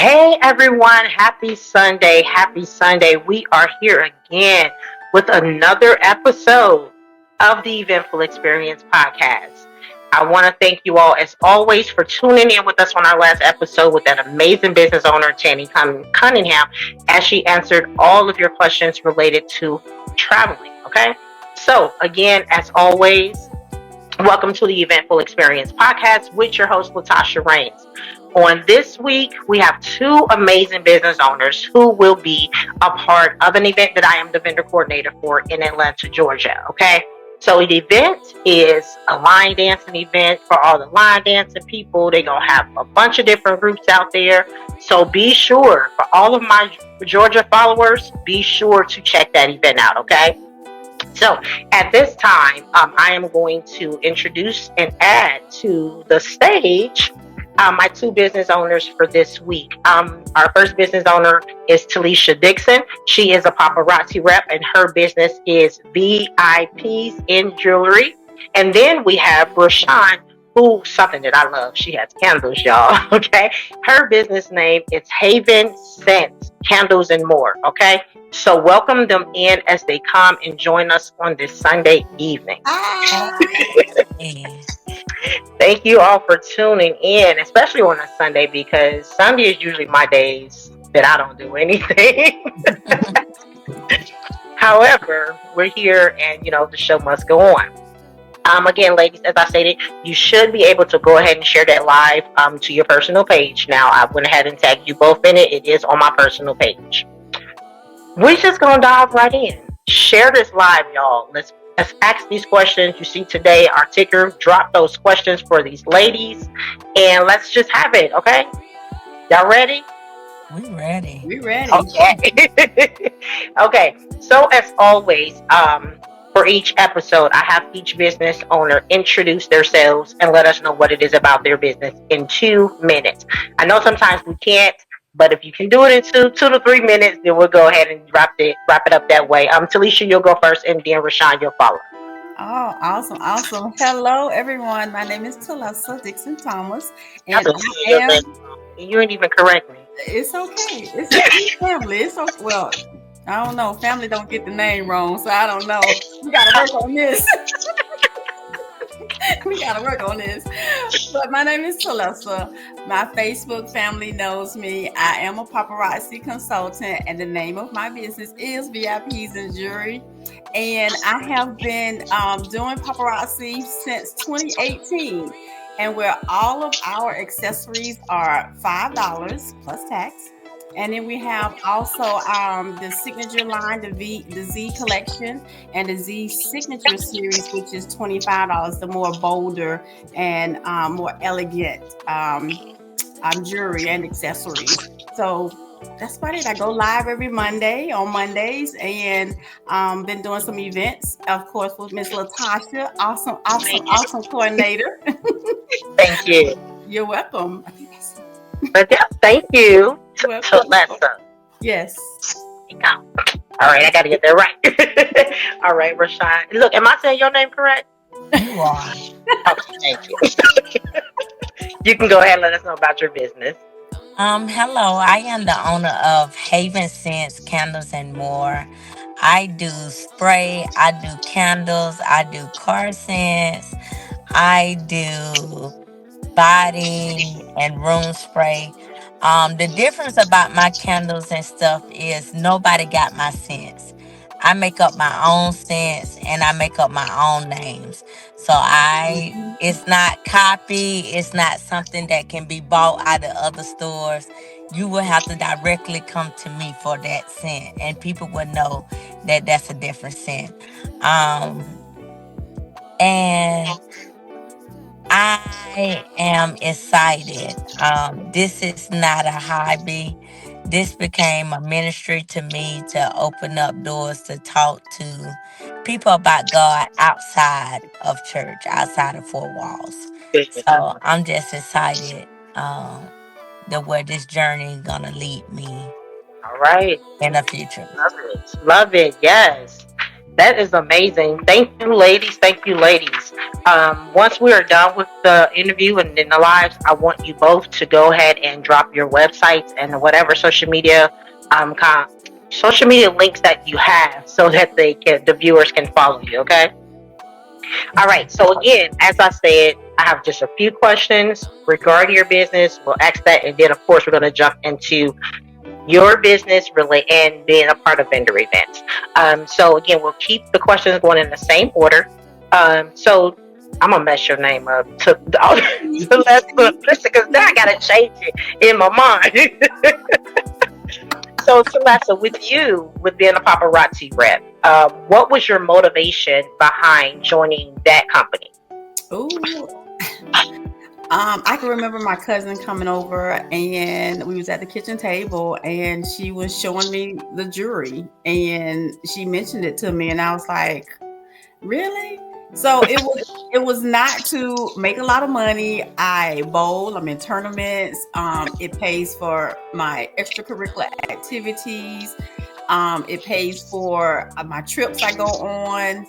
Hey everyone, happy Sunday. Happy Sunday. We are here again with another episode of the Eventful Experience podcast. I want to thank you all, as always, for tuning in with us on our last episode with that amazing business owner, Tanny Cunningham, as she answered all of your questions related to traveling. Okay. So, again, as always, welcome to the Eventful Experience podcast with your host, Latasha Rains. On this week, we have two amazing business owners who will be a part of an event that I am the vendor coordinator for in Atlanta, Georgia. Okay. So the event is a line dancing event for all the line dancing people. They're going to have a bunch of different groups out there. So be sure, for all of my Georgia followers, be sure to check that event out. Okay. So at this time, I am going to introduce and add to the stage my two business owners for this week. Our first business owner is Telesa Dixon. She is a paparazzi rep, and her business is VIPs in Jewelry. And then we have Rashawn, who something that I love. She has candles, y'all. Okay, her business name is Haven Scents Candles and More. Okay. So welcome them in as they come and join us on this Sunday evening. Thank you all for tuning in, especially on a Sunday, because Sunday is usually my days that I don't do anything. However, we're here and, the show must go on. Again, ladies, as I stated, you should be able to go ahead and share that live to your personal page. Now, I went ahead and tagged you both in it. It is on my personal page. We're just going to dive right in. Share this live, y'all. Let's ask these questions you see today. Our ticker, drop those questions for these ladies, and let's just have it, okay? Y'all ready? We ready. Okay. Okay. So as always, for each episode, I have each business owner introduce themselves and let us know what it is about their business in 2 minutes. I know sometimes we can't, but if you can do it in two to 3 minutes, then we'll go ahead and wrap it up that way. Telesa, you'll go first, and then Rashawn, you'll follow. Oh, awesome. Hello, everyone. My name is Telesa Dixon-Thomas, and You ain't even correct me. It's okay. It's family. It's okay. Well, I don't know. Family don't get the name wrong, so I don't know. We gotta work on this. But my name is Telesa. My Facebook family knows me. I am a paparazzi consultant, and the name of my business is VIPs in Jewelry. And I have been doing paparazzi since 2018, and where all of our accessories are $5 plus tax. And then we have also the signature line, the Z collection, and the Z signature series, which is $25, the more bolder and more elegant jewelry and accessories. So that's about it. I go live every Monday on Mondays, and been doing some events, of course, with Miss Latasha. Awesome coordinator. Thank you. You're welcome. But yeah, thank you, Telesa. Yes. All right, I got to get that right. All right, Rashawn. Look, am I saying your name correct? You are. Okay, thank you. You can go ahead and let us know about your business. Hello. I am the owner of Haven Scents Candles and More. I do spray. I do candles. I do car scents. I do body and room spray. The difference about my candles and stuff is nobody got my scents. I make up my own scents and I make up my own names. So it's not copy. It's not something that can be bought out of other stores. You will have to directly come to me for that scent, and people will know that that's a different scent. And I am excited. This is not a hobby. This became a ministry to me to open up doors to talk to people about God outside of church, outside of four walls. So I'm just excited that where this journey is gonna lead me All right. in the future. Love it. Yes. That is amazing. Thank you, ladies. Thank you, ladies. Once we are done with the interview and in the lives, I want you both to go ahead and drop your websites and whatever um, con- social media links that you have, so that the viewers can follow you. Okay. All right. So again, as I said, I have just a few questions regarding your business. We'll ask that, and then of course we're going to jump into your business really and being a part of vendor events. So again, we'll keep the questions going in the same order. So I'm gonna mess your name up to listen, because now I gotta change it in my mind. So Telesa, with you, with being a paparazzi rep, what was your motivation behind joining that company? Ooh. I can remember my cousin coming over and we was at the kitchen table and she was showing me the jewelry and she mentioned it to me and I was like, really? So it was not to make a lot of money. I bowl, I'm in tournaments. It pays for my extracurricular activities. It pays for my trips I go on.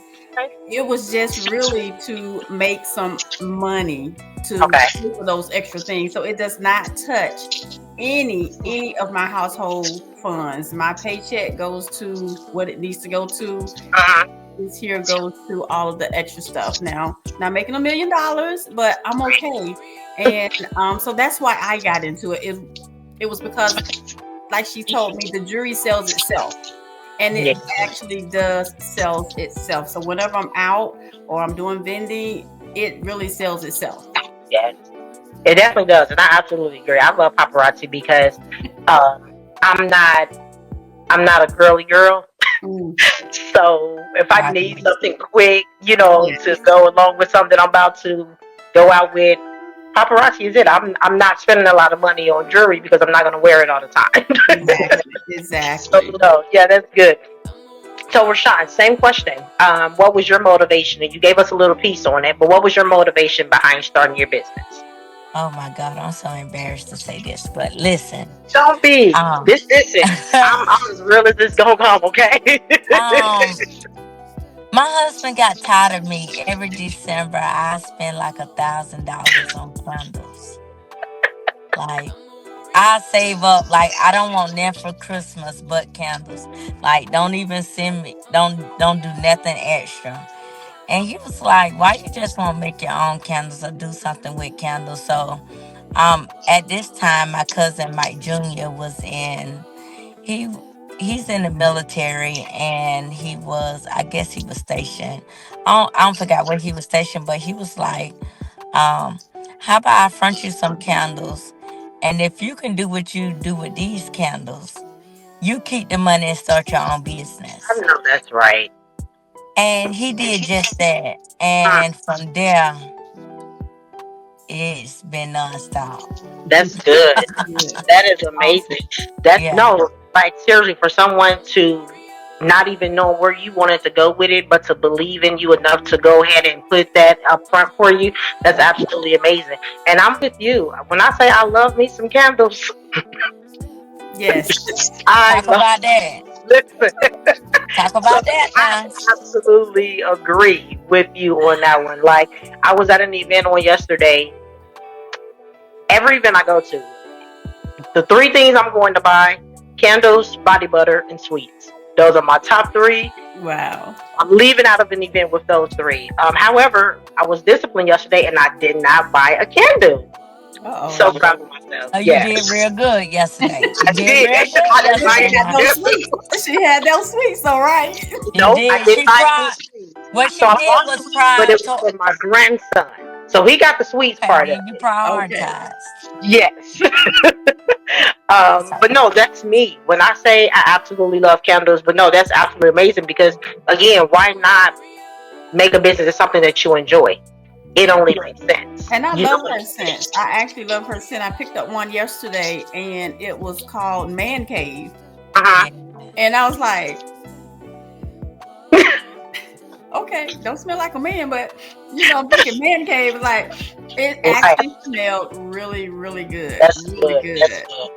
It was just really to make some money to Okay. pay for those extra things. So it does not touch any of my household funds. My paycheck goes to what it needs to go to. Uh-huh. This here goes to all of the extra stuff. Now, not making $1 million, but I'm okay. And so that's why I got into it. It was because, like she told me, the jury sells itself, and Yeah. it actually does sell itself. So whenever I'm out or I'm doing vending, it really sells itself. Yes. It definitely does, and I absolutely agree. I love paparazzi because um, I'm not I'm not a girly girl. Mm, So if I Right. need something quick, to yes. go along with something I'm about to go out with, paparazzi is it. I'm not spending a lot of money on jewelry because I'm not going to wear it all the time. Exactly. So Exactly. no, yeah, that's good. So Rashad, same question. What was your motivation? And you gave us a little piece on it, but what was your motivation behind starting your business? Oh my God, I'm so embarrassed to say this, but listen. Don't be Um, this. Listen, I'm as real as this gonna come. Okay. um, my husband got tired of me. Every December, I spend like $1,000 on candles. Like I save up. Like I don't want nothing for Christmas but candles. Like don't even send me. Don't do nothing extra. And he was like, "Why you just won't make your own candles or do something with candles?" So, at this time, my cousin Mike Jr. was in. He he's in the military, and I guess he was stationed. I don't forgot where he was stationed, but he was like, um, "How about I front you some candles, and if you can do what you do with these candles, you keep the money and start your own I business." know that's right. And he did just that. And from there, it's been nonstop. That's good. Good. That is Awesome. amazing. That's Yeah. no, like seriously, for someone to not even know where you wanted to go with it, but to believe in you enough to go ahead and put that up front for you, that's absolutely amazing. And I'm with you. When I say I love me some candles, Yes. I Talk love about that. listen. Talk So about that I now. absolutely agree with you on that one. Like I was at an event on yesterday. Every event I go to, the three things I'm going to buy: candles, body butter, and sweets. Those are my top three. Wow. I'm leaving out of an event with those three. However, I was disciplined yesterday and I did not buy a candle. So Uh-oh. proud of myself. Oh, you did Yes, real good yesterday. I You did did. real good I didn't But buy she yesterday had now. any those candles. sweets. She had those sweets, all right. You No, I did. didn't She buy any tried. sweets. What So she I did bought was sweets, but it was prior. for my grandson. So he got the sweets part of Okay, you it. Okay. prioritized. Yes. That's But okay. no, that's me. When I say I absolutely love candles, but no, that's absolutely amazing because again, why not make a business of something that you enjoy? It only makes sense. And I You love know? her scent. I actually love her scent. I picked up one yesterday and it was called Man Cave. Uh-huh. And I was like, okay, don't smell like a man, but I'm thinking Man Cave. Like, it Right. actually smelled really, really good. That's Really good. That's good. good.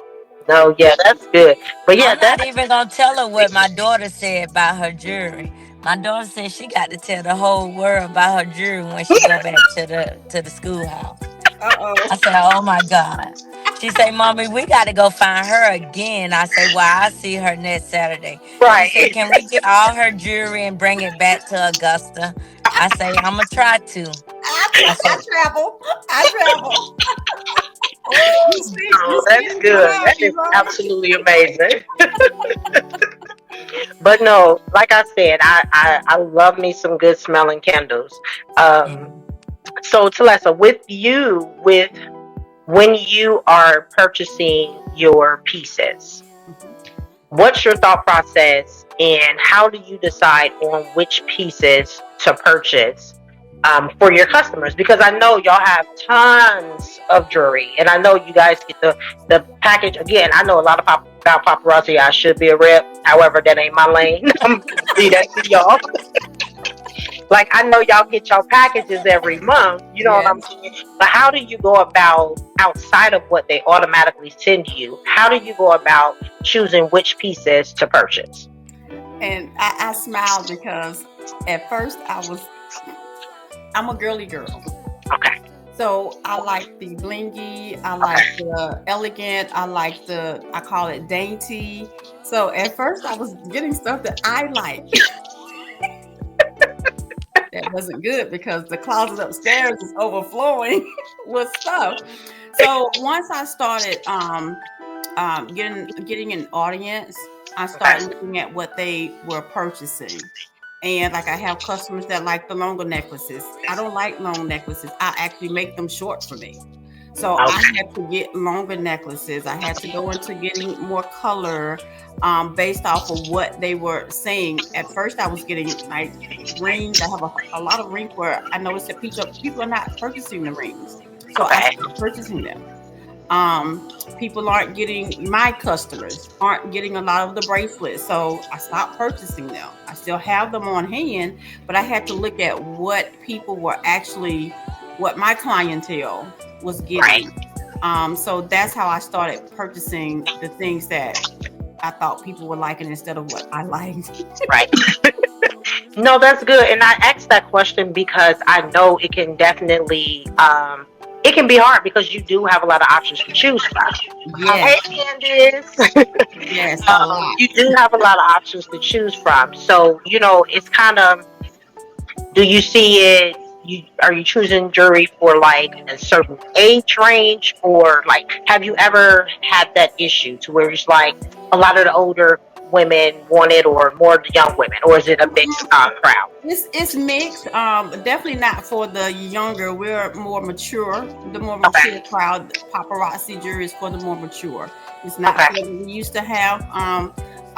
No, yeah, that's good. But yeah, I'm not that even gonna tell her what my daughter said about her jewelry. My daughter said she got to tell the whole world about her jewelry when she go back to the schoolhouse. Uh-oh. I said, "Oh my God." She say, "Mommy, we got to go find her again." I say, "Well, I see her next Saturday." She said, Right. "Can we get all her jewelry and bring it back to Augusta?" I say, "I'm gonna try to." I I said, travel. I travel. You Oh, see that's it good. behind That me, is right? absolutely amazing. But no, like I said, I love me some good smelling candles. yeah. So Telesa, with you, with when you are purchasing your pieces, Mhm. what's your thought process and how do you decide on which pieces to purchase for your customers? Because I know y'all have tons of jewelry, and I know you guys get the package. Again, I know a lot about paparazzi. I should be a rep. However, that ain't my lane. I'm leave that to y'all. Like, I know y'all get y'all packages every month, you know what I'm Yes. saying? But how do you go about, outside of what they automatically send you, how do you go about choosing which pieces to purchase? And I smiled because at first I'm a girly girl. Okay, So I like the blingy, I like okay, the elegant, I call it dainty. So at first I was getting stuff that I like. That wasn't good because the closet upstairs is overflowing with stuff. So once I started getting an audience, I okay, started looking at what they were purchasing. And like I have customers that like the longer necklaces. I don't like long necklaces. I actually make them short for me. So I okay, had to get longer necklaces. I had to go into getting more color based off of what they were saying. At first, I was getting like rings. I have a lot of rings where I noticed that people are not purchasing the rings. So I okay, stopped purchasing them. People aren't getting my customers aren't getting a lot of the bracelets, so I stopped purchasing them. I still have them on hand, but I had to look at what my clientele was right, getting. So that's how I started purchasing the things that I thought people were liking instead of what I liked. right. No, that's good. And I asked that question because I know it can definitely, it can be hard because you do have a lot of options to choose from. Yes, Hey, Candice. yes, a lot. You do have a lot of options to choose from. So, it's kind of, do you see it? Are you choosing jewelry for like a certain age range, or like have you ever had that issue to where it's like a lot of the older women want it, or more the young women, or is it a mixed crowd? It's mixed. Definitely not for the younger. We're more mature. The more mature Okay, crowd, paparazzi jury is for the more mature. It's not okay, for the we used to have.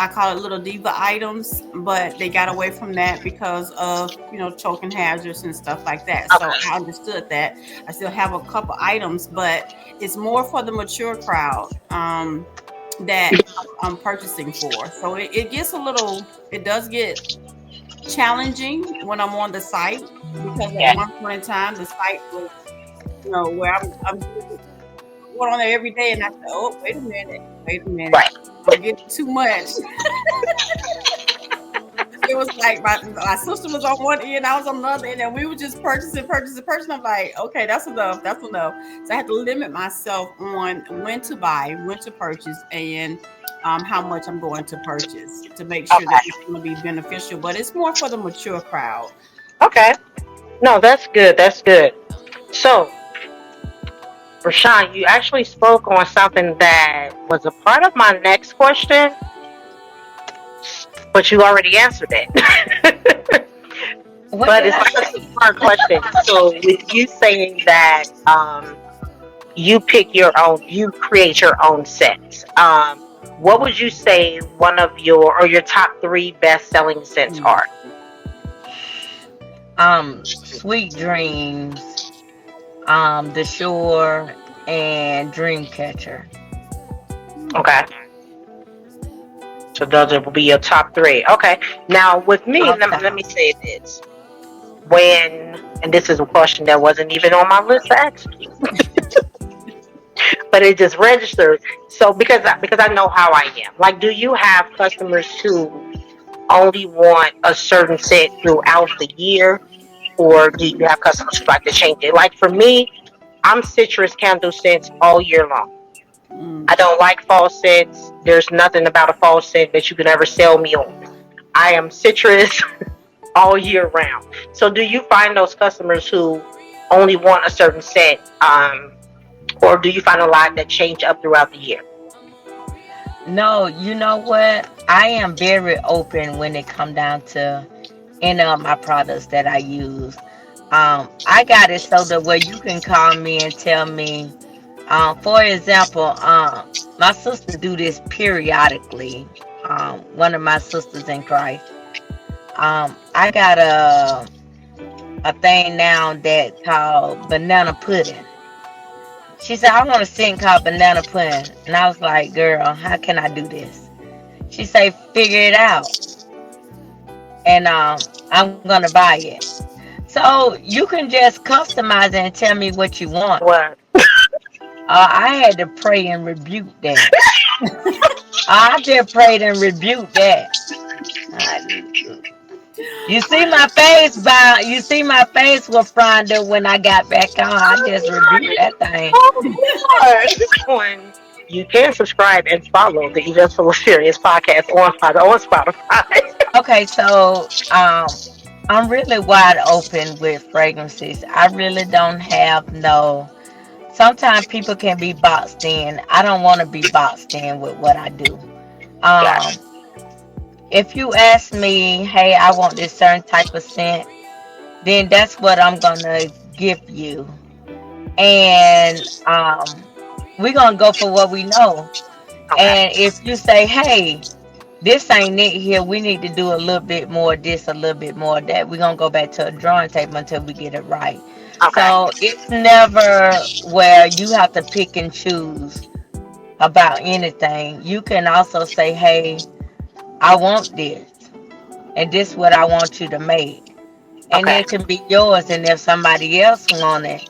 I call it little diva items, but they got away from that because of choking hazards and stuff like that. So okay, I understood that. I still have a couple items, but it's more for the mature crowd. That I'm purchasing for. So it gets a little. It does get challenging when I'm on the site because at yeah, one point in time the site was, where I'm going on there every day, and I said, "Oh, wait a minute, right, I'm getting too much." It was like my sister was on one end, I was on the other end, and we were just purchasing. I'm like, okay, that's enough, that's enough. So I had to limit myself on when to buy, when to purchase, and how much I'm going to purchase to make sure that it's okay, going to be beneficial. But it's more for the mature crowd. okay. No, that's good. That's good. So, Rashawn, you actually spoke on something that was a part of my next question, but you already answered it. What But did it's I like a say? two-part question. So, with you saying that you pick your own, you create your own sets. What would you say one of your top three best-selling sets Hmm. are? Sweet Dreams, The Shore, and Dreamcatcher. Okay, so those will be your top three. Okay, now with me, Off let the me, let me say this. And this is a question that wasn't even on my list to ask you, but it just registered. So because I know how I am. Like, do you have customers who only want a certain scent throughout the year, or do you have customers who like to change it? Like for me, I'm citrus candle scents all year long. Mm. I don't like fall scents. There's nothing about a fall scent that you can ever sell me on. I am citrus all year round. So do you find those customers who only want a certain scent, or do you find a lot that change up throughout the year? No, you know what? I am very open when it come down to any of my products that I use. I got it so that where you can call me and tell me, for example, my sister do this periodically. One of my sisters in Christ. I got a thing now that called banana pudding. She said, I want a scent called banana pudding. And I was like, girl, how can I do this? She said, figure it out. And I'm gonna buy it. So you can just customize it and tell me what you want. What? I had to pray and rebuke that. I just prayed and rebuked that. I- You see my face by you see my face was frowned up when I got back on. I just rebuked that thing. Oh, Lord. You can subscribe and follow the Eventful Experience podcast on Spotify. Okay, so I'm really wide open with fragrances. I really don't have no. Sometimes people can be boxed in. I don't want to be boxed in with what I do. Gotcha. Um, if you ask me, hey, I want this certain type of scent, then that's what I'm gonna give you. And we're gonna go for what we know. Okay. And if you say, hey, this ain't it here, we need to do a little bit more of this, a little bit more of that, we're gonna go back to a drawing table until we get it right. Okay. So it's never where you have to pick and choose about anything. You can also say, hey, I want this, and this is what I want you to make. And Okay. it can be yours. And if somebody else want it,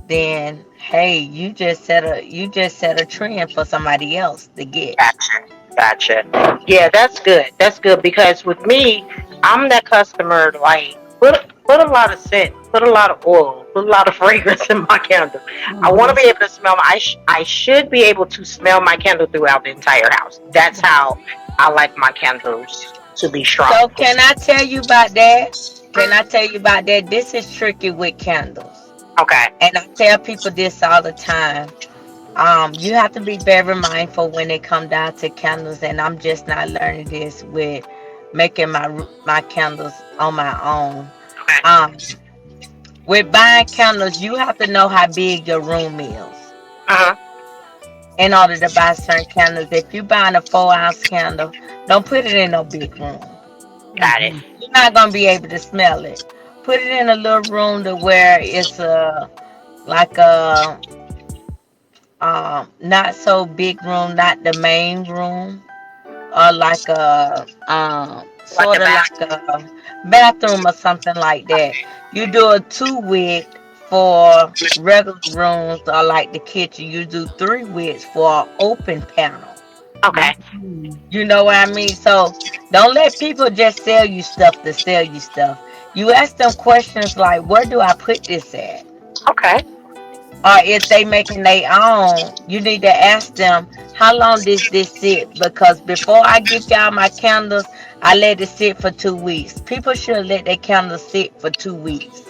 then hey, you just set a trend for somebody else to get. Gotcha. Gotcha. Yeah, that's good. That's good because with me, I'm that customer like put a lot of scent, put a lot of oil, put a lot of fragrance in my candle. I want to Mhm. be able to smell. I should be able to smell my candle throughout the entire house. That's how I like my candles to be strong. So can I tell you about that? Can I tell you about that? This is tricky with candles. Okay. And I tell people this all the time. You have to be very mindful when it come down to candles, and I'm just not learning this with making my candles on my own. Okay. Um, with buying candles, you have to know how big your room is Uh huh. in order to buy certain candles. If you buying a 4 ounce candle, don't put it in no big room. Got it. Mhm. You're not gonna be able to smell it. Put it in a little room to where it's a like a not so big room, not the main room, or like a Like a sort of like bathroom. a bathroom or something like that. You do a 2 wick for regular rooms or like the kitchen. You do 3 wicks for an open panel. Okay. Mhm. You know what I mean? So don't let people just sell you stuff to sell you stuff. You ask them questions like, where do I put this at? Okay. Or if they making their own, you need to ask them how long does this sit? Because before I give y'all my candles, I let it sit for 2 weeks. People should let their candles sit for 2 weeks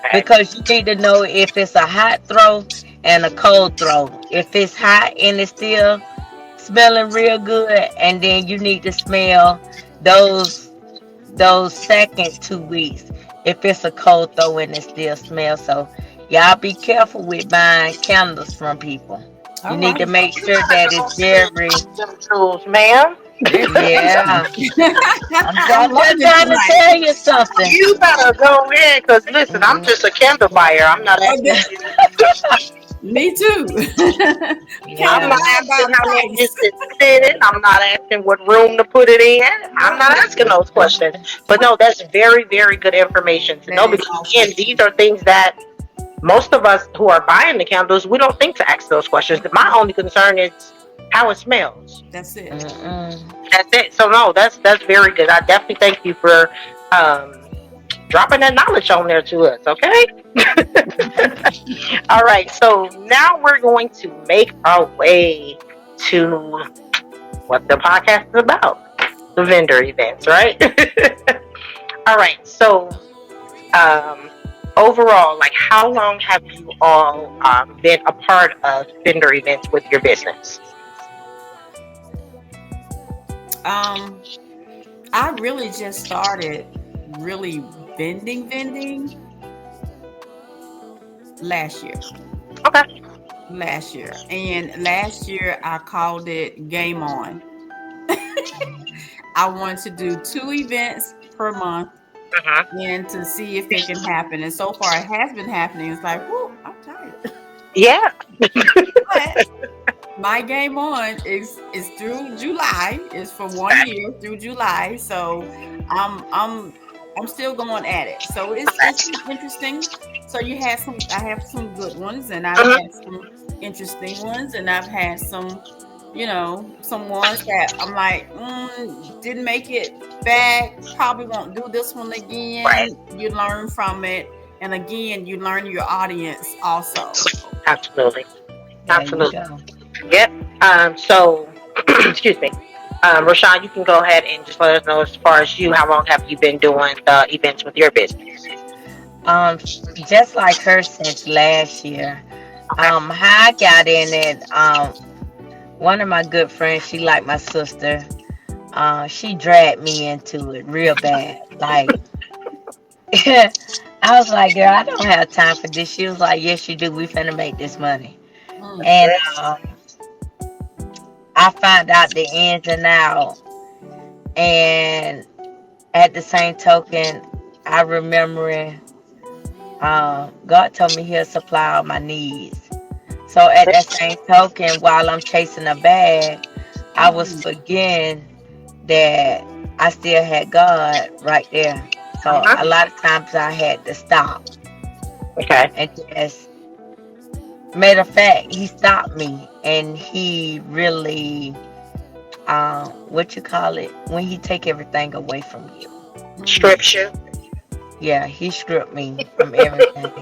Okay. because you need to know if it's a hot throw and a cold throw. If it's hot and it's still smelling real good, and then you need to smell those second 2 weeks if it's a cold throw and it still smells. So y'all be careful with buying candles from people. You All need to right. make You sure better that it's go ahead and very, drop them tools, ma'am. yeah. I'm I'm just learning trying to tonight. tell you something. You better go in, because listen, I'm Mm, just a candle buyer. I'm not Oh, asking you. me too. I'm Candle not yeah. buyer by asking how long it price. should sit in. I'm not asking what room to put it in. I'm not asking those questions. But no, that's very, very good information to That know is because awesome. again, these are things that most of us who are buying the candles, we don't think to ask those questions. My only concern is how it smells. That's it. Mm-mm. That's it. So no, that's very good. I definitely thank you for um, dropping that knowledge on there to us. Okay. All right. So now we're going to make our way to what the podcast is about, the vendor events, right? All right. So um, overall, like, how long have you all been a part of vendor events with your business? Um, I really just started really vending last year. Okay. And last year I called it Game On. I wanted to do 2 events per month Hmm. and to see if they can happen. And so far, it has been happening. It's like, whoo, I'm tired. Yeah. But my game on is through July. It's for one Okay. year through July. So I'm I'm I'm still going at it. So it's been interesting. So I have some good ones and I've Hmm. had some interesting ones and I've had some ones that I'm like, didn't make it back, probably won't do this one Right. again. You learn from it. And again, you learn your audience also. Absolutely. There you Absolutely. go. Yep. So, excuse me. Rashawn, you can go ahead and just let us know as far as you, how long have you been doing the events with your business? Um, just like her since last year. Okay. How I got in it, one of my good friends, she like my sister. She dragged me into it real bad. Like I was like, girl, I don't have time for this. She was like, yes, you do. We finna make this money. Mm, And I found out the ins and out. And at the same token, I remember God told me He'll supply all my needs. So at that same token, while I'm chasing a bag, I was mm, forgetting that I still had God right there. So Uh-huh. a lot of times I had to stop Okay. and just, matter of fact, He stopped me and He really, what you call it, when He take everything away from you. mm. Scripture. Yeah, He stripped me from everything.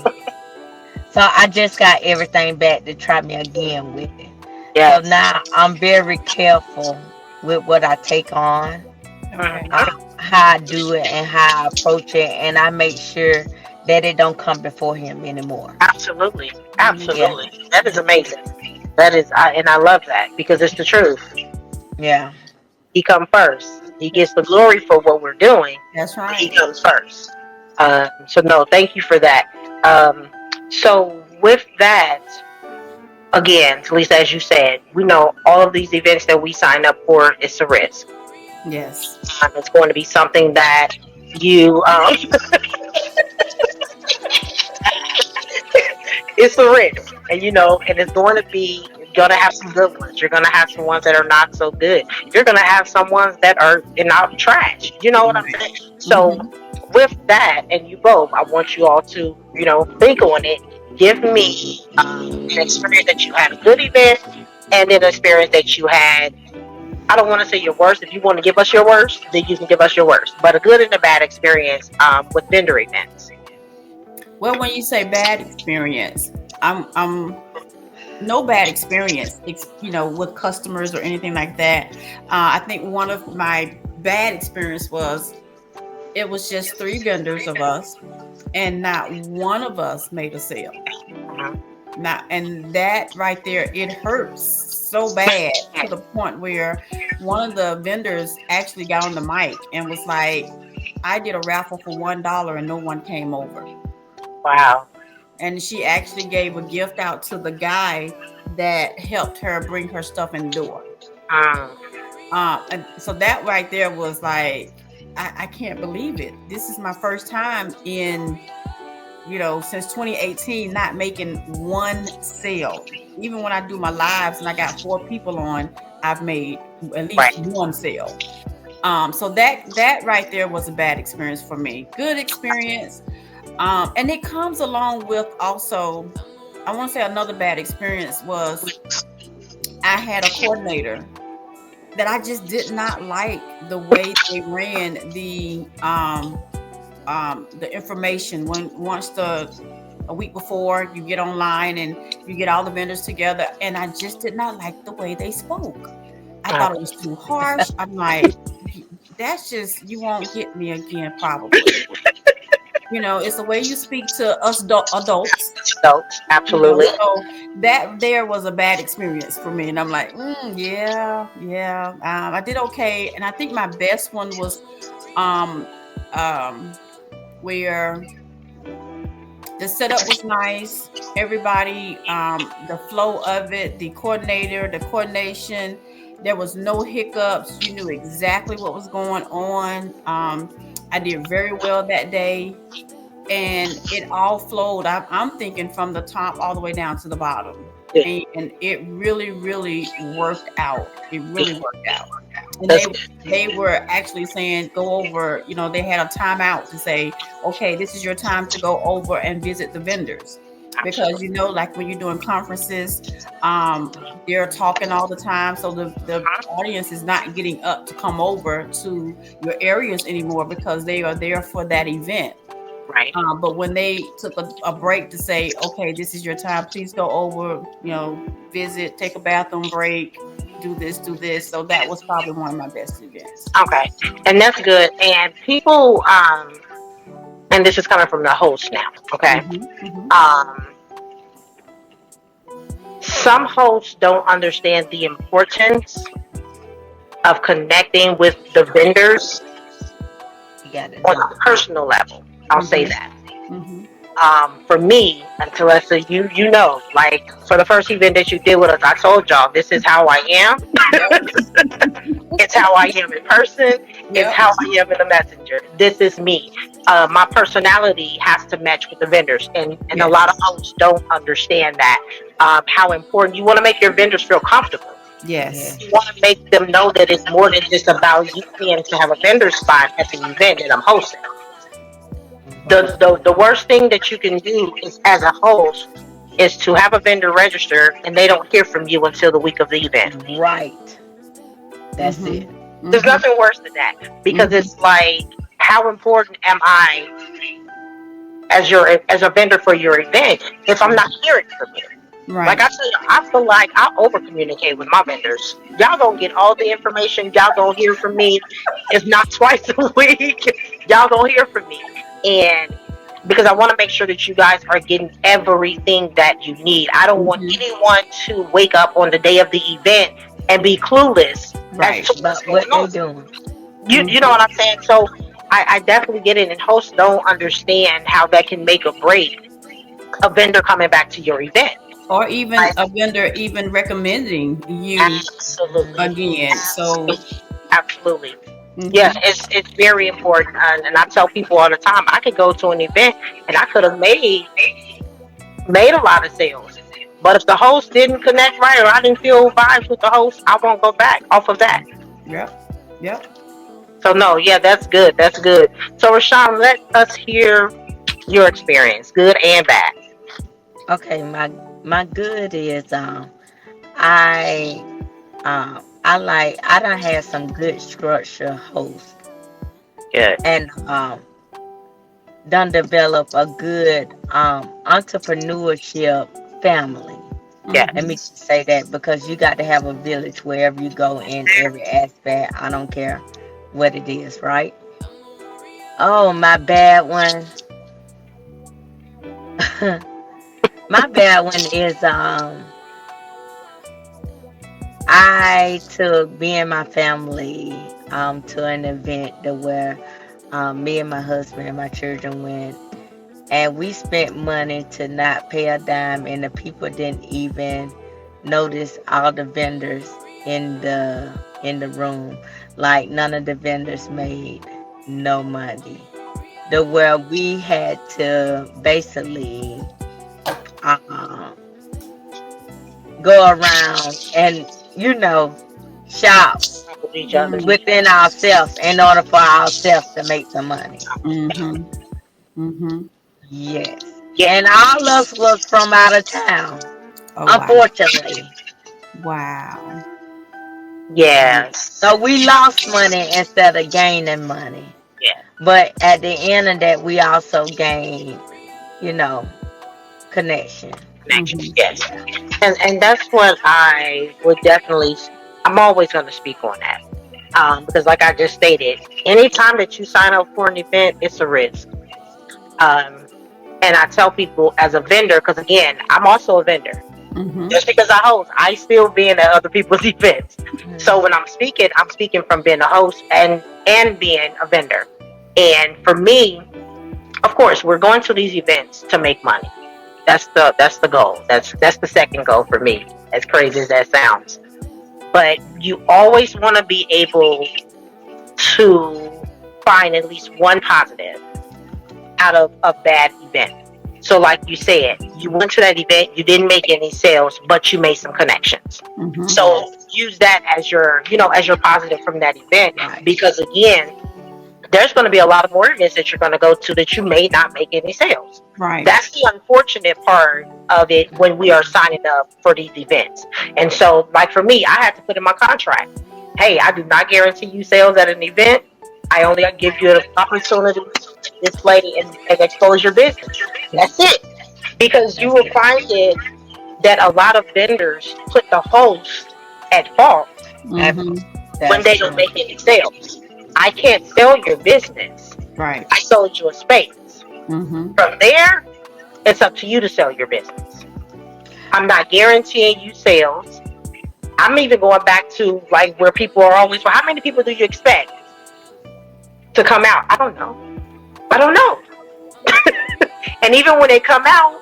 So I just got everything back to try me again with it. So Yes. now I'm very careful with what I take on, Okay. uh, how I do it, and how I approach it, and I make sure that it don't come before Him anymore. Absolutely. Yeah, Absolutely. That is amazing. That is, and I love that because it's the truth. yeah. He comes first. He gets the glory for what we're doing, That's but he right. comes first. So no, thank you for that. So with that, again, Lisa, as you said, we know all of these events that we sign up for, it's a risk. Yes. It's going to be something that you, it's a risk, and and it's going to be, you're going to have some good ones. You're going to have some ones that are not so good. You're going to have some ones that are not trash. You know what I'm saying? So Mm-hmm. with that, and you both, I want you all to, think on it. Give me an experience that you had a good event, and then an experience that you had. I don't want to say your worst. If you want to give us your worst, then you can give us your worst. But a good and a bad experience with vendor events. Well, when you say bad experience, I'm no bad experience, with customers or anything like that. I think one of my bad experience was it was just 3 vendors of us, and not one of us made a sale. Mhm. Not, and that right there, it hurts so bad to the point where one of the vendors actually got on the mic and was like, "I did a raffle for $1 and no one came over." Wow. And she actually gave a gift out to the guy that helped her bring her stuff in the door. Mm, And so that right there was like, I can't believe it. This is my first time since 2018, not making one sale. Even when I do my lives and I got 4 people on, I've made at least right. one sale. So that right there was a bad experience for me. Good experience. And it comes along with also, I want to say another bad experience was I had a coordinator that I just did not like the way they ran the information when once the a week before you get online and you get all the vendors together, and I just did not like the way they spoke. I Uh, thought it was too harsh. I'm like, that's just, you won't get me again, probably. You know, it's the way you speak to us adults. so You know, absolutely. so that there was a bad experience for me, and I'm like, yeah, yeah. I did okay, and I think my best one was um, um, where the setup was nice. Everybody, the flow of it, the coordinator, the coordination. There was no hiccups. You knew exactly what was going on. I did very well that day, and it all flowed. I'm thinking from the top all the way down to the bottom, Yeah, and it really, really worked out. It really worked out. And that's they were actually saying go over. You know, they had a timeout to say, okay, this is your time to go over and visit the vendors, because absolutely. you know, like when you're doing conferences, they're talking all the time, so the audience is not getting up to come over to your areas anymore because they are there for that event. Right. But when they took a break to say, okay, this is your time, please go over, you know, visit, take a bathroom break, do this. So that was probably one of my best events. Okay. And that's good. And people, and this is coming from the host now. Okay. Hmm. Hmm. Um, some hosts don't understand the importance of connecting with the vendors You gotta on do a personal level. I'll say Hmm. that. Hmm. For me, and Telesa, you know, like for the first event that you did with us, I told y'all this is how I am. Yep. It's how I am in person. It's Yep. how I am in the messenger. This is me. My personality has to match with the vendors, and a lot of Yes. hosts don't understand that. How important you want to make your vendors feel comfortable. yeah. Yes. You want to make them know that it's more than just about you being to have a vendor spot at the event that I'm hosting. The worst thing that you can do is as a host is to have a vendor register and they don't hear from you until the week of the event. Right. That's Hmm. it. There's Hmm. nothing worse than that because Hmm. it's like, how important am I as a vendor for your event if I'm not hearing from you? Like Right. I tell you, I feel like I over communicate with my vendors. Y'all gonna get all the information. Y'all gonna hear from me. If not twice a week, y'all gonna hear from me. And because I want to make sure that you guys are getting everything that you need. I don't want Hmm. anyone to wake up on the day of the event and be clueless as Right. to what's But going what they on. doing? You know Hmm. what I'm saying? So I definitely get it, and hosts don't understand how that can make or break a vendor coming back to your event. Or even Like, a vendor even recommending you absolutely. Hmm. again. So. Absolutely. Yeah, Hmm. it's very important. And I tell people all the time, I could go to an event and I could have made a lot of sales. But if the host didn't connect right or I didn't feel vibes with the host, I won't go back off of that. Yep. Yep. So no, yeah, that's good. That's good. So Rashawn, let us hear your experience, good and bad. Okay, my good is I I done had some good structure hosts Good. and done develop a good entrepreneurship family. Yeah. Let me Hmm. just say that because you got to have a village wherever you go in every aspect. I don't care what it is, right? Oh, my bad one. My bad one is I took me and my family to an event that where me and my husband and my children went, and we spent money to not pay a dime, and the people didn't even notice all the vendors in the room. Like none of the vendors made no money. The where we had to basically uh, go around and you know shop With each other. Hmm. within ourselves in order for ourselves to make some money. Hmm. Hmm. Yes. Yeah. And all us was from out of town, Oh wow. unfortunately. Wow. Yes. So we lost money instead of gaining money. Yeah. But at the end of that, we also gained, you know, connection. Connection. Mm-hmm. Yes. Yeah. And that's what I would definitely. I'm always going to speak on that. Because like I just stated, anytime that you sign up for an event, it's a risk. Um, and I tell people as a vendor, because again, I'm also a vendor. Mm-hmm. Just because I host, I still being at other people's events. So Mhm. when I'm speaking from being a host and being a vendor. And for me, of course, we're going to these events to make money. That's the goal. That's the second goal for me. As crazy as that sounds, but you always want to be able to find at least one positive out of a bad event. So, like you said, you went to that event, you didn't make any sales, but you made some connections. Mm-hmm. So use that as as your positive from that event, Right. because again, there's going to be a lot of more events that you're going to go to that you may not make any sales. Right. That's the unfortunate part of it when we are signing up for these events. And so, like for me, I had to put in my contract, hey, I do not guarantee you sales at an event. I only give you an opportunity to display and expose your business. That's it. Because you That's will it. find it that a lot of vendors put the host at fault Mm-hmm. when That's they don't true. make any sales. I can't sell your business. Right. I sold you a space. Mm-hmm. From there, it's up to you to sell your business. I'm not guaranteeing you sales. I'm even going back to like where people are always, well, how many people do you expect to come out? I don't know. I don't know. And even when they come out,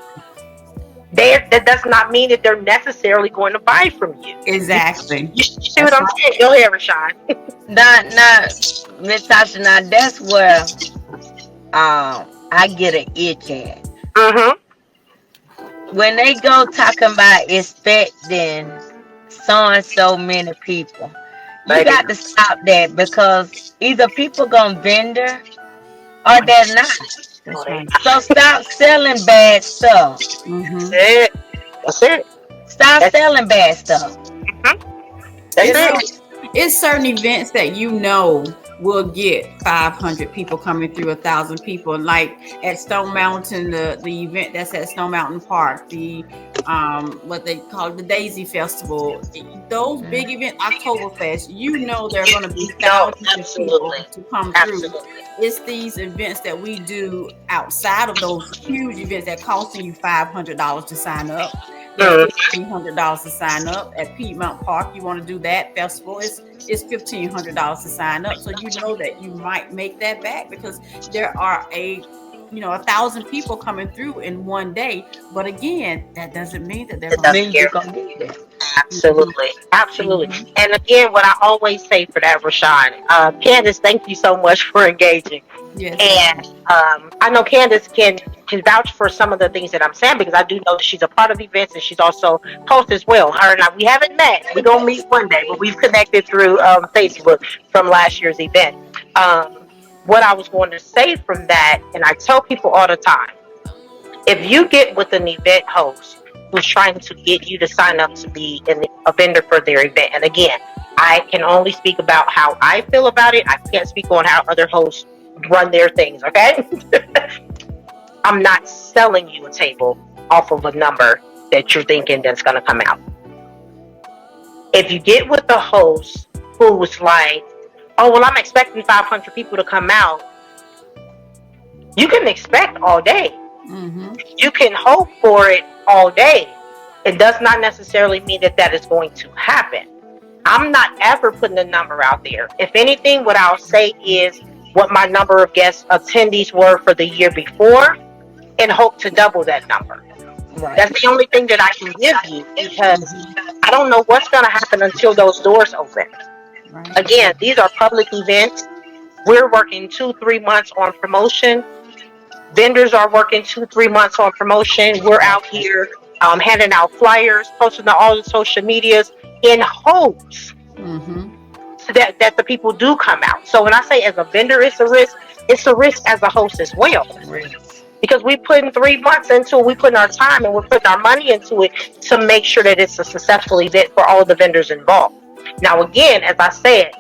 that does not mean that they're necessarily going to buy from you. Exactly. You see what That's I'm right. saying? Go ahead, Rashawn. Now, Miss Tasha, now that's where I get an itch at. Mm-hmm. When they go talking about expecting so and so many people, you Baby. got to stop that because either people gonna vendor or they're not. Oh, That's they right. So stop selling bad stuff. That's Mm-hmm. it. That's it. Stop That's, selling bad stuff. mhm. That's It's it. it's certain events that you know will get 500 people coming through, 1,000 people. Like at Stone Mountain, the event that's at Stone Mountain Park, the what they call the Daisy Festival. Those big Mm. events, Oktoberfest, you know there are You, going to be no, thousands of people absolutely. to come through. Absolutely. It's these events that we do outside of those huge events that costing you $500 to sign up. They're Mm, $1,500 to sign up at Piedmont Park. You want to do that festival? It's $1,500 to sign up. So you know that you might make that back because there are 1,000 people coming through in one day. But again, that doesn't mean that they're it going to. doesn't Means care. you're gonna be there. Mhm, Absolutely. Absolutely. mhm. And again, what I always say for that, Rashawn, Candace, thank you so much for engaging. Yes, And ma'am. I know Candace can vouch for some of the things that I'm saying because I do know that she's a part of events and she's also host as well. Her and I, we haven't met. We're gonna meet one day, but we've connected through Facebook from last year's event. What I was going to say from that, and I tell people all the time, if you get with an event host who's trying to get you to sign up to be a vendor for their event, and again, I can only speak about how I feel about it. I can't speak on how other hosts run their things, okay? I'm not selling you a table off of a number that you're thinking that's going to come out. If you get with the host who's like, oh, well, I'm expecting 500 people to come out, you can expect all day. Mm-hmm. You can hope for it all day. It does not necessarily mean that that is going to happen. I'm not ever putting a number out there. If anything, what I'll say is what my number of guest attendees were for the year before and hope to double that number. Right. That's the only thing that I can give you because Mm-hmm. I don't know what's going to happen until those doors open. Right. Again, these are public events. We're working 2-3 months on promotion. Vendors are working 2-3 months on promotion. We're out here handing out flyers, posting on all the social medias in hopes Mm-hmm. that the people do come out. So when I say as a vendor it's a risk as a host as well. Risk. because we putting 3 months into it. We putting our time and we're putting our money into it to make sure that it's a successful event for all the vendors involved. Now, again, as I said,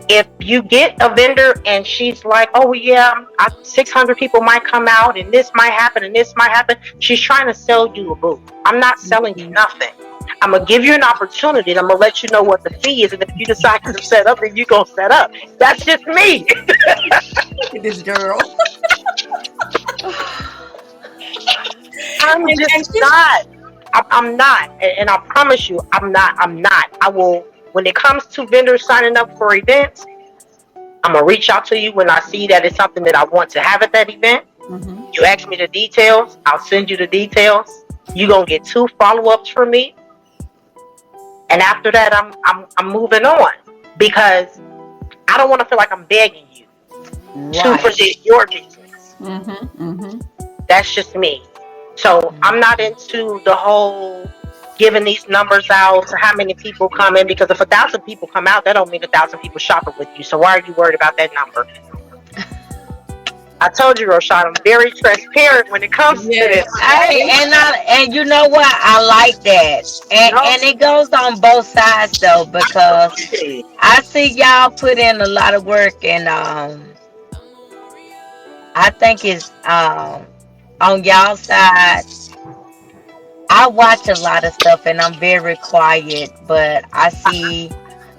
if you get a vendor and she's like, oh yeah, 600 people might come out and this might happen and this might happen, she's trying to sell you a booth. I'm not selling you nothing. I'm gonna give you an opportunity and I'm gonna let you know what the fee is, and if you decide to set up, then you gonna set up. That's just me. Look at this girl. I'm just not. I'm not, and I promise you, I'm not. I will. When it comes to vendors signing up for events, I'm gonna reach out to you when I see that it's something that I want to have at that event. Mm-hmm. You ask me the details, I'll send you the details. You're gonna get 2 follow-ups from me, and after that, I'm moving on, because I don't want to feel like I'm begging you to present your business. Mm-hmm. Mm-hmm. That's just me. So I'm not into the whole giving these numbers out to how many people come in, because if 1,000 people come out, that don't mean 1,000 people shopping with you. So why are you worried about that number? I told you, Rashad, I'm very transparent when it comes to this. Hey, and you know what? I like that, and it goes on both sides though, because I see y'all put in a lot of work, and I think it's on y'all side. I watch a lot of stuff and I'm very quiet, but I see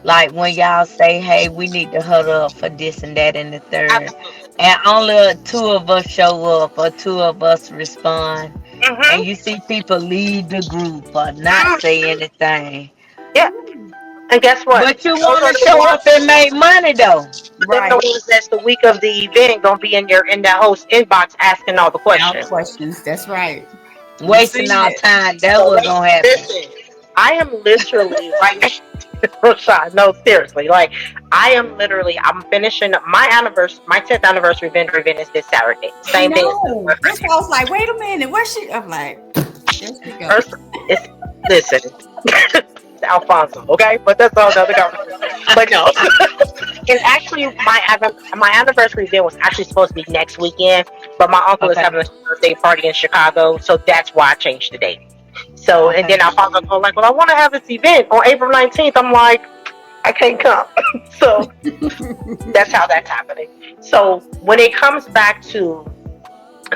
like when y'all say, hey, we need to huddle up for this and that and the third, Absolutely. and only 2 of us show up or 2 of us respond, Mm-hmm. and you see people leave the group or not say anything. Yeah. And guess what? But you Those want are to the show ones, up and make money though. them the Right. ones that's the week of the event gonna be in that host inbox asking all the All questions. questions. That's right. We Wasting seen our it. time. That's So what's gonna happen. listen, I am literally like Rashad, no, seriously. Like I'm finishing up my anniversary, my 10th anniversary vendor event is this Saturday. I Same day as the know. That's why I was like, wait a minute, where's she? I'm like, there she go. first. It's listen, it's Alfonso, okay? But that's all another conversation. But no, and actually, my anniversary event was actually supposed to be next weekend, but my uncle is Okay. having a birthday party in Chicago, so that's why I changed the date. So, and Okay. then Alfonso was like, "Well, I want to have this event on April 19th." I'm like, "I can't come." So that's how that's happening. So when it comes back to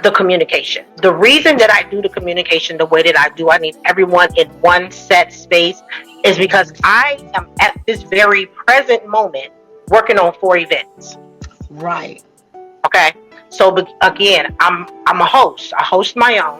the communication, the reason that I do the communication the way that I do, I need everyone in one set space, is because I am at this very present moment working on 4 events. Right. Okay. So again, I'm a host. I host my own,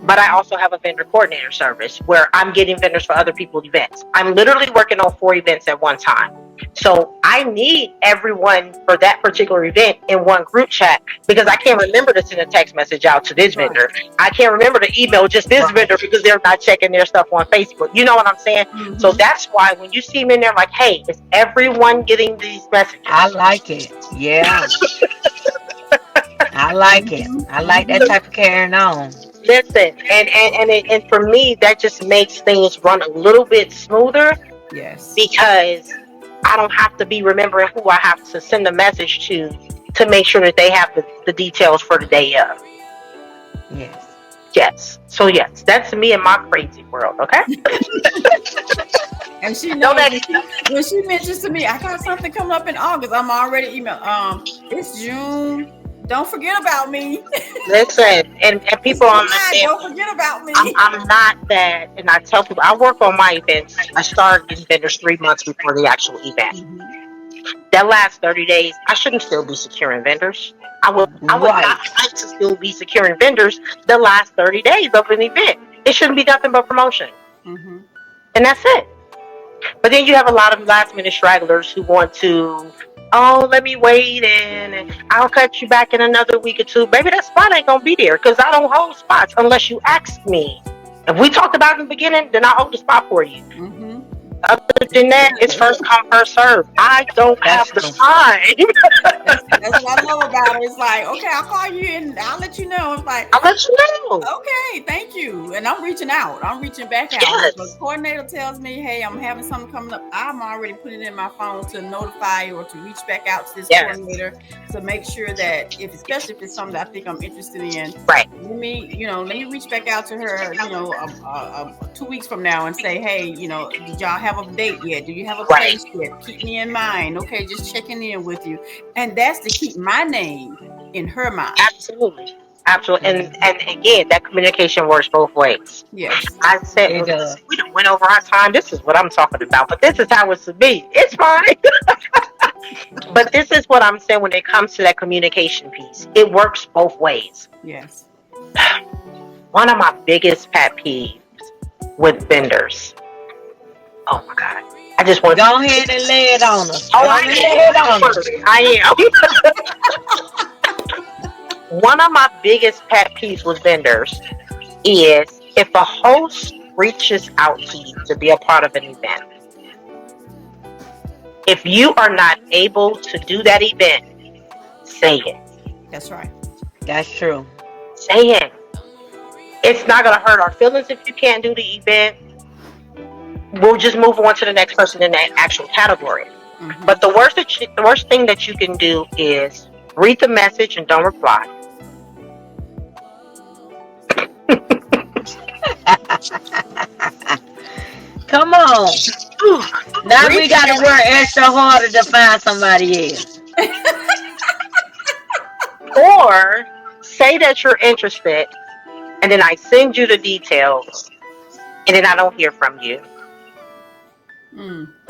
but I also have a vendor coordinator service where I'm getting vendors for other people's events. I'm literally working on 4 events at one time. So I need everyone for that particular event in one group chat, because I can't remember to send a text message out to this Right. vendor. I can't remember to email just this Right. vendor because they're not checking their stuff on Facebook. You know what I'm saying? So Mm-hmm. that's why when you see me in there, like, hey, is everyone getting these I messages? like it. Yeah. I like it. Mm-hmm. I like that Mm-hmm. type of carrying on. Listen, and for me, that just makes things run a little bit smoother, Yes. because I don't have to be remembering who I have to send a message to make sure that they have the details for the day of. Yes. Yes. So yes, that's me in my crazy world. Okay. And she Don't knows let when she mentions to me, I got something coming up in August. I'm already email. It's June. Don't forget about me. listen, and It's people July. understand. Don't forget about me. I'm not that, and I tell people I work on my events. I start getting vendors 3 months before the actual event. Mm-hmm. That last 30 days, I shouldn't still be securing vendors. I would not Right. like to still be securing vendors the last 30 days of an event. It shouldn't be nothing but promotion. Mm-hmm. And that's it. But then you have a lot of last minute stragglers who want to, oh, let me wait and I'll cut you back in another week or two. Baby, that spot ain't gonna be there because I don't hold spots unless you ask me. If we talked about it in the beginning, then I'll hold the spot for you. Mm-hmm. Other than that, it's first come, first serve. I don't have That's the true. time. That's what I love about it. It's like, okay, I'll call you and I'll let you know. It's like, I'll let you know. okay, thank you. And I'm reaching out. I'm reaching back out. If a Yes. coordinator tells me, hey, I'm having something coming up, I'm already putting it in my phone to notify or to reach back out to this Yes. coordinator to make sure that if, especially if it's something that I think I'm interested in, Right. let me reach back out to her, 2 weeks from now and say, hey, did y'all have a date yet? Do you have a Right. place yet? Keep me in mind. Okay, just checking in with you. And that's to keep my name in her mind. Absolutely. Absolutely. And again, that communication works both ways. Yes. I said, It does. we done went over our time. This is what I'm talking about, but this is how it's to be. It's fine. But this is what I'm saying when it comes to that communication piece. It works both ways. Yes. One of my biggest pet peeves with vendors. Oh my God. I just want Go ahead and lay it on us. Oh, Go I and lay it on us. am. I am. One of my biggest pet peeves with vendors is if a host reaches out to you to be a part of an event. If you are not able to do that event, say it. That's right. That's true. Say it. It's not going to hurt our feelings if you can't do the event. We'll just move on to the next person in that actual category. Mm-hmm. But the worst thing that you can do is read the message and don't reply. Come on. Now we got to work extra harder to find somebody else. Or say that you're interested, and then I send you the details, and then I don't hear from you.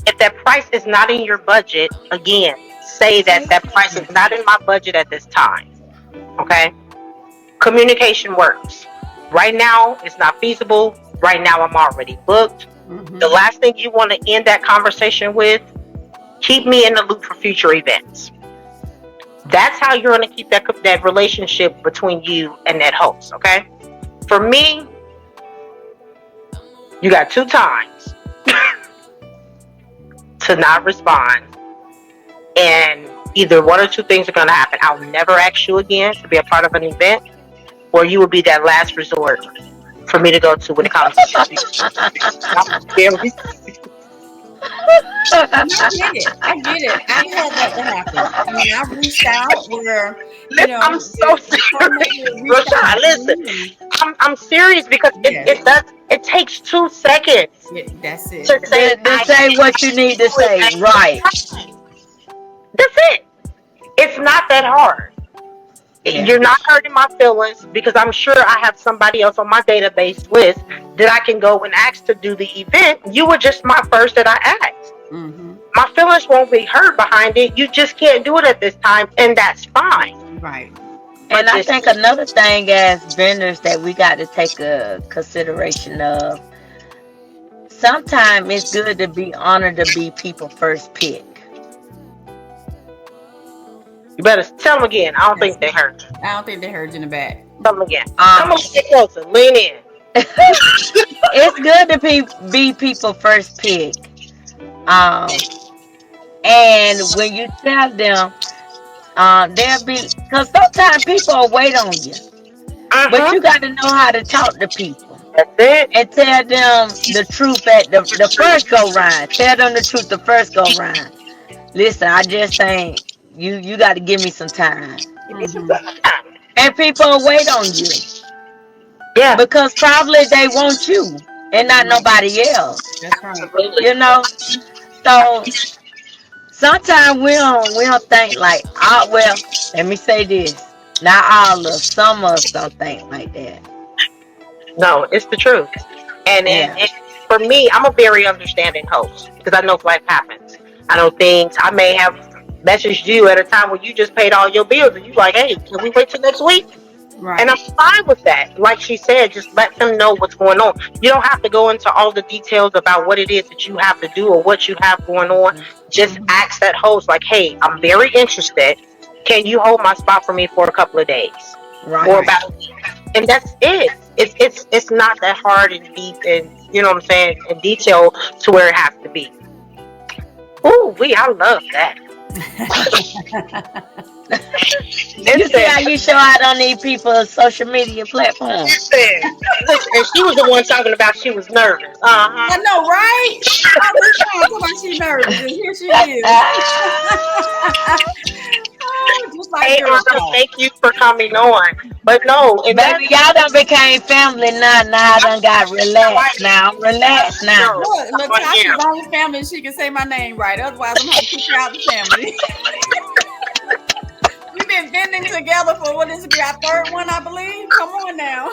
If that price is not in your budget, again, say that price is not in my budget at this time. Okay? Communication works. Right now, it's not feasible. Right now, I'm already booked. The last thing you want to end that conversation with, keep me in the loop for future events. That's how you're going to keep that relationship between you and that host, okay? For me, you got 2 times to not respond, and either one or 2 things are going to happen. I'll never ask you again to be a part of an event, or you will be that last resort for me to go to when it comes to I get it. I've had that to happen. I mean, I've reached out where, I'm so serious. Rashad, listen. I'm serious because it takes 2 seconds that's it. to say, To say what you need to say. Right. That's it. It's not that hard. Yeah. You're not hurting my feelings because I'm sure I have somebody else on my database list that I can go and ask to do the event. You were just my first that I asked. My feelings won't be hurt behind it. You just can't do it at this time, and that's fine. Right. And I think another thing as vendors that we got to take a consideration of, sometimes it's good to be honored to be people first pick. You better tell them again. I don't think they heard you. I don't think they heard you in the back. Tell them again. Come on, get closer. Lean in. It's good to be people first pick. And when you tell them, they'll be, because sometimes people will wait on you. But you got to know how to talk to people. That's it. And tell them the truth at the first go round. Tell them the truth the first go round. Listen, I just ain't. You got to give me some time. And people will wait on you. Yeah. Because probably they want you and not nobody else. That's right. You know? So sometimes we don't think like, well, let me say this. Not all of us, some of us don't think like that. No, it's the truth. And for me, I'm a very understanding host because I know life happens. I know things. I may have messaged you at a time when you just paid all your bills and you like, hey, can we wait till next week? Right. And I'm fine with that. Like she said, just let them know what's going on. You don't have to go into all the details about what it is that you have to do or what you have going on. Just ask that host, like, hey, I'm very interested. Can you hold my spot for me for a couple of days? Right. Or about a week? and that's it. It's not that hard and deep and you know what I'm saying in detail to where it has to be. Ooh, I love that. You see Listen, how you show out on these people's social media platforms? listen, and she was the one talking about she was nervous. I know, right? All this time talking about she nervous, and here she is. Oh, just like Hey, girl Arnold, talk. thank you for coming on. But no, and that's Baby, y'all done became family now. Now I done got relaxed. Now I'm relaxed now. no, Look, I Latasha's am. the only family she can say my name right. Otherwise, I'm gonna kick her out the family. We've been bending together for what is it be our third one, I believe. Come on now.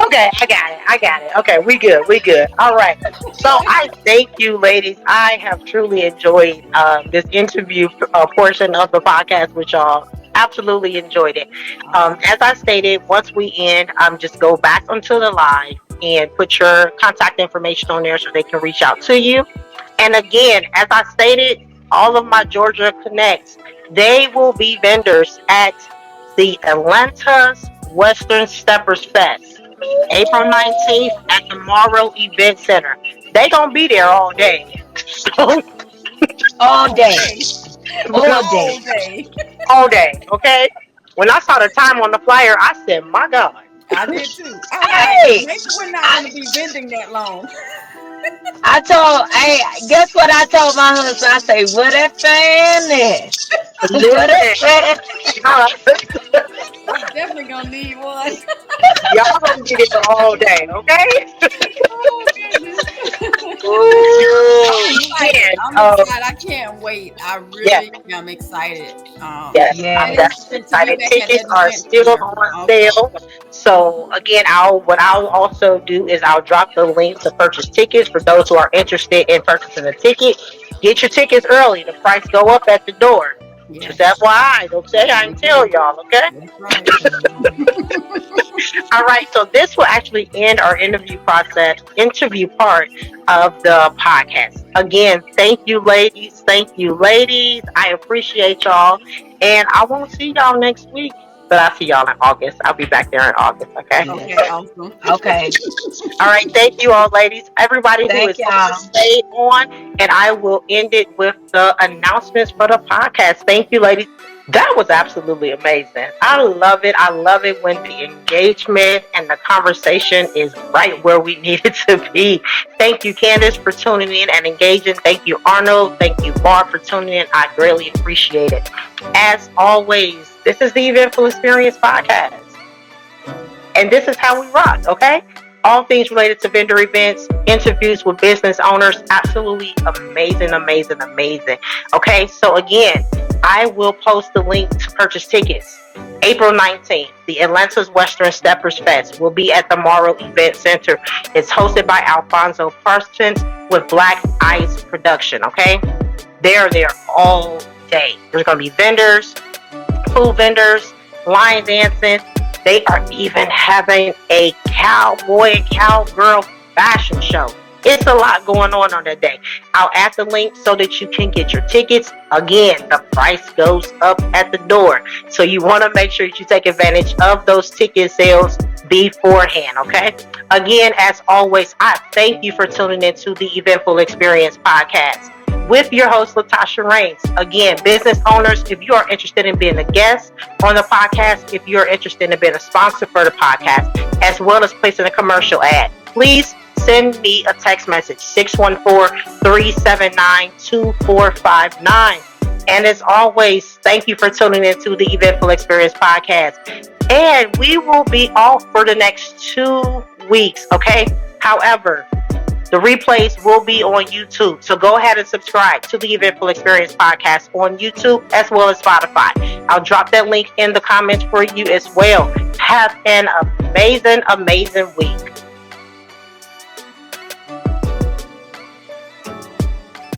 Okay, I got it. I got it. Okay, we good. We good. All right. So I thank you, ladies. I have truly enjoyed this interview portion of the podcast with y'all. Absolutely enjoyed it. Awesome. As I stated, once we end, just go back onto the live and put your contact information on there so they can reach out to you. And again, as I stated, all of my Georgia Connects, they will be vendors at the Atlanta's Western Steppers Fest, April 19th at the Morrow Event Center. They gonna be there all day. So All All day. day. All day. All day. all day, okay? When I saw the time on the flyer, I said, my God. I did too. I was like, Hey, maybe we're not I, gonna be vending that long. hey, guess what I told my husband? I say, what that fan is? What that Listen, fan? y'all, We definitely gonna need one. y'all gonna be there all day, okay? Oh goodness. Ooh, Again, I'm excited. I can't wait. I yes, really am excited. yes, I'm And it's yes. definitely and to be excited. back at Tickets that are event still center on also. sale. So again, I'll also do is I'll drop the link to purchase tickets for those who are interested in purchasing a ticket. Get your tickets early. The price go up at the door. Just Yes, FYI, don't say I we didn't tell do. y'all, okay? That's right. All right, so this will actually end our interview part of the podcast. Again, thank you, ladies. Thank you, ladies. I appreciate y'all. And I won't see y'all next week, but I'll see y'all in August. I'll be back there in August, okay? Okay, Yes. awesome. Okay. All right, thank you all, ladies. Everybody who Thank is on, y'all. stay on, and I will end it with the announcements for the podcast. Thank you, ladies. That was absolutely amazing. I love it. I love it when the engagement and the conversation is right where we need it to be. Thank you, Candace, for tuning in and engaging. Thank you, Arnold. Thank you, Barb, for tuning in. I greatly appreciate it. As always, this is the Eventful Experience Podcast. And this is how we rock, okay? All things related to vendor events, interviews with business owners. Absolutely amazing, amazing, amazing. Okay, so again, I will post the link to purchase tickets. April 19th, the Atlanta's Western Steppers Fest will be at the Morrow Event Center. It's hosted by Alfonso Parsons with Black Ice Production, okay? They're there all day. There's going to be vendors, food vendors, line dancing. They are even having a cowboy and cowgirl fashion show. It's a lot going on that day. I'll add the link so that you can get your tickets. Again, the price goes up at the door. So you want to make sure that you take advantage of those ticket sales beforehand, okay? Again, as always, I thank you for tuning into the Eventful Experience podcast with your host, Latasha Rains. Again, business owners, if you are interested in being a guest on the podcast, if you're interested in being a sponsor for the podcast, as well as placing a commercial ad, please send me a text message, 614-379-2459. And as always, thank you for tuning into the Eventful Experience podcast. And we will be off for the next 2 weeks, okay? However, the replays will be on YouTube. So go ahead and subscribe to the Eventful Experience podcast on YouTube as well as Spotify. I'll drop that link in the comments for you as well. Have an amazing, amazing week.